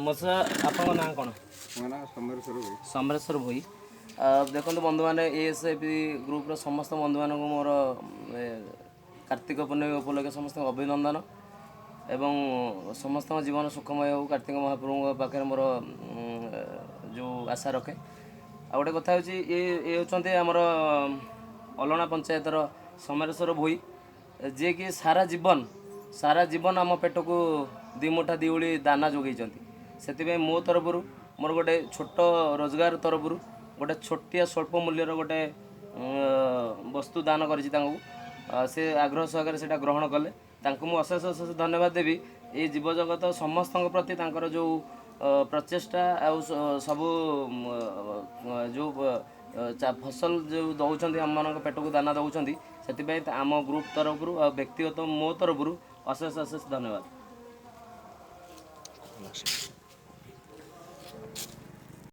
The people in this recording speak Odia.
ମଶା ଆପଣଙ୍କ ନାଁ କ'ଣ? ମୋ ନାଁ ସମରେଶ୍ୱର ଭୋଇ। ସମରେଶ୍ୱର ଭୋଇ। ଦେଖନ୍ତୁ ବନ୍ଧୁମାନେ, ASAP ଗ୍ରୁପ୍ର ସମସ୍ତ ବନ୍ଧୁମାନଙ୍କୁ ମୋର କାର୍ତ୍ତିକ ପୂର୍ଣ୍ଣମୀ ଉପଲକ୍ଷେ ସମସ୍ତଙ୍କୁ ଅଭିନନ୍ଦନ ଏବଂ ସମସ୍ତଙ୍କ ଜୀବନ ସୁଖମୟ ହେଉ କାର୍ତ୍ତିକ ମହାପ୍ରଭୁଙ୍କ ପାଖରେ ମୋର ଯେଉଁ ଆଶା ରଖେ। ଆଉ ଗୋଟେ କଥା ହେଉଛି, ଇଏ ହେଉଛନ୍ତି ଆମର ଅଲଣା ପଞ୍ଚାୟତର ସମରେଶ୍ୱର ଭୋଇ, ଯିଏକି ସାରା ଜୀବନ ଆମ ପେଟକୁ ଦୁଇ ମୁଠା ଦୁଇ ଓଳି ଦାନା ଯୋଗାଇଛନ୍ତି। ସେଥିପାଇଁ ମୋ ତରଫରୁ ମୋର ଗୋଟେ ଛୋଟ ରୋଜଗାର ତରଫରୁ ଗୋଟେ ଛୋଟିଆ ସ୍ୱଳ୍ପ ମୂଲ୍ୟର ଗୋଟେ ବସ୍ତୁ ଦାନ କରିଛି ତାଙ୍କୁ। ସେ ଆଗ୍ରହ ସହକାରେ ସେଇଟା ଗ୍ରହଣ କଲେ, ତାଙ୍କୁ ମୁଁ ଅଶେଷ ଅଶେଷ ଧନ୍ୟବାଦ ଦେବି। ଏଇ ଜୀବଜଗତ ସମସ୍ତଙ୍କ ପ୍ରତି ତାଙ୍କର ଯେଉଁ ପ୍ରଚେଷ୍ଟା ଆଉ ସବୁ ଯେଉଁ ଫସଲ ଯେଉଁ ଦେଉଛନ୍ତି ଆମମାନଙ୍କ ପେଟକୁ ଦାନା ଦେଉଛନ୍ତି, ସେଥିପାଇଁ ଆମ ଗ୍ରୁପ୍ ତରଫରୁ ଆଉ ବ୍ୟକ୍ତିଗତ ମୋ ତରଫରୁ ଅଶେଷ ଅଶେଷ ଧନ୍ୟବାଦ।